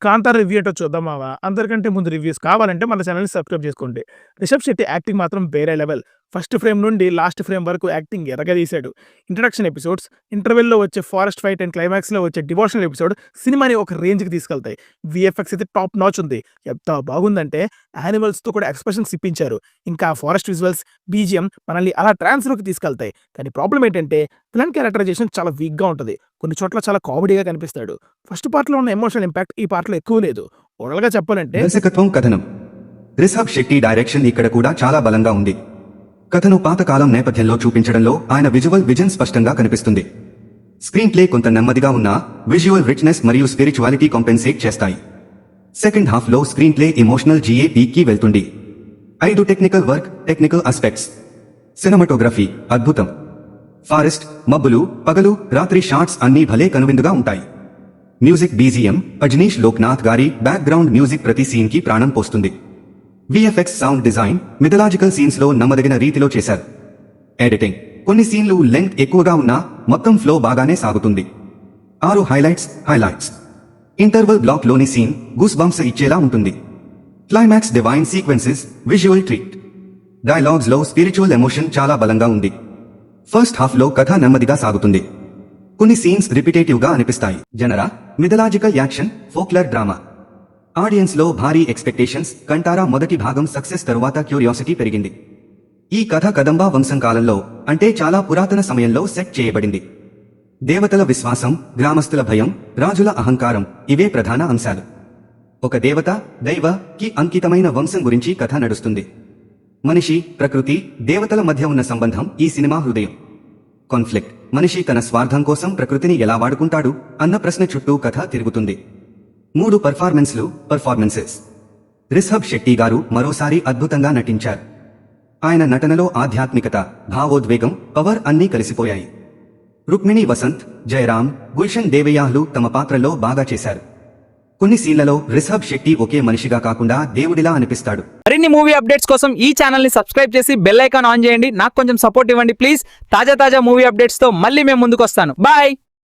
Kantara review ఏంటో చూద్దాం మావా. అందరికంటే ముందు రివ్యూస్ కావాలంటే మన ఛానల్‌ని సబ్స్క్రైబ్ చేసుకోండి. రిషబ్ శెట్టి యాక్టింగ్ మాత్రం వేరే లెవెల్. ఫస్ట్ ఫ్రేమ్ నుండి లాస్ట్ ఫ్రేమ్ వరకు యాక్టింగ్ ఎరగదీశాడు. ఇంట్రడక్షన్ ఎపిసోడ్స్, ఇంటర్వెల్‌లో వచ్చే ఫారెస్ట్ ఫైట్ అండ్ క్లైమాక్స్‌లో వచ్చే డివోషనల్ ఎపిసోడ్ సినిమాని ఒక రేంజ్‌కి తీసుకెళ్తాయి. వీఎఫ్ఎక్స్ అయితే టాప్ నాచ్ ఉంది. ఎంత బాగుందంటే యానిమల్స్‌తో కూడా ఎక్స్‌ప్రెషన్స్ ఇప్పించారు. ఇంకా ఫారెస్ట్ విజువల్స్, బీజీఎం మనల్ని అలా ట్రాన్స్‌లోకి తీసుకెళ్తాయి. కానీ ప్రాబ్లమ్ ఏంటంటే విలన్ క్యారెక్టరైజేషన్ చాలా వీక్‌గా ఉంటది. కొన్ని చోట్ల చాలా కామెడీగా కనిపిస్తాడు. ఫస్ట్ పార్ట్‌లో ఉన్న ఎమోషనల్ ఇంపాక్ట్ ఈ పార్ట్‌లో ఎక్కువ లేదు. ఓవరాల్‌గా చెప్పాలంటే దర్శకత్వం కథనం రిషబ్ శెట్టి డైరెక్షన్ ఇక్కడ కూడా చాలా బలంగా ఉంది. కథను పాతకాలం నేపథ్యంలో చూపించడంలో ఆయన విజువల్ విజన్ స్పష్టంగా కనిపిస్తుంది. స్క్రీన్ ప్లే కొంత నెమ్మదిగా ఉన్నా విజువల్ రిచ్నెస్ మరియు స్పిరిచువాలిటీ కాంపెన్సేట్ చేస్తాయి. సెకండ్ హాఫ్ లో స్క్రీన్ ప్లే ఎమోషనల్ జీఏ పీక్కి వెళ్తుంది. 5 technical work, technical aspects. Cinematography అద్భుతం. ఫారెస్ట్, మబ్బులు, పగలు, రాత్రి షాట్స్ అన్నీ భలే కనువిందుగా ఉంటాయి. మ్యూజిక్ బీజీఎం అజనీష్ లోక్నాథ్ గారి బ్యాక్గ్రౌండ్ మ్యూజిక్ ప్రతి సీన్ కి ప్రాణం పోస్తుంది. VFX sound design mythological scenes లో నమ్మదగిన రీతిలో చేశారు. ఎడిటింగ్ కొన్ని సీన్లు లెంగ్త్ ఎక్కువగా ఉన్నా మొత్తం ఫ్లో బాగానే సాగుతుంది. 6 హైలైట్స్. ఇంటర్వల్ బ్లాక్ లోని సీన్ గూస్ బంప్స్ ఇచ్చేలా ఉంటుంది. Climax divine sequences, visual treat. Dialogues లో స్పిరిచువల్ ఎమోషన్ చాలా బలంగా ఉంది. ఫస్ట్ హాఫ్ లో కథ నెమ్మదిగా సాగుతుంది. కొన్ని సీన్స్ రిపిటేటివ్ గా అనిపిస్తాయి. Genre mythological action, folklore drama. Audience లో భారీ ఎక్స్పెక్టేషన్స్. కంటారా మొదటి భాగం సక్సెస్ తరువాత క్యూరియాసిటీ పెరిగింది. ఈ కథ కదంబ వంశం కాలంలో, అంటే చాలా పురాతన సమయంలో సెట్ చేయబడింది. దేవతల విశ్వాసం, గ్రామస్తుల భయం, రాజుల అహంకారం ఇవే ప్రధాన అంశాలు. ఒక దేవత, దైవ కి అంకితమైన వంశం గురించి కథ నడుస్తుంది. మనిషి, ప్రకృతి, దేవతల మధ్య ఉన్న సంబంధం ఈ సినిమా హృదయం. కాన్ఫ్లిక్ట్ మనిషి తన స్వార్థం కోసం ప్రకృతిని ఎలా వాడుకుంటాడు అన్న ప్రశ్న చుట్టూ కథ తిరుగుతుంది. 3 పర్ఫార్మెన్సెస్. రిషబ్ శెట్టి గారు మరోసారి అద్భుతంగా నటించారు. ఆయన నటనలో ఆధ్యాత్మికత, భావోద్వేగం, పవర్ అన్నీ కలిసిపోయాయి. రుక్మిణి వసంత్, జయరాం, గుల్షన్ దేవయాహ్లు తమ పాత్రలో బాగా చేశారు. కొన్ని సీన్లలో రిషబ్ శెట్టి ఒకే మనిషిగా కాకుండా దేవుడిలా అనిపిస్తాడు. మరిన్ని మూవీ అప్డేట్స్ కోసం ఈ ఛానల్ ని సబ్స్క్రైబ్ చేసి బెల్ ఐకాన్ ఆన్ చేయండి. నాకు కొంచెం సపోర్ట్ ఇవ్వండి ప్లీజ్. తాజా మూవీ అప్డేట్స్ తో మళ్ళీ మేము ముందుకు వస్తాను. బాయ్.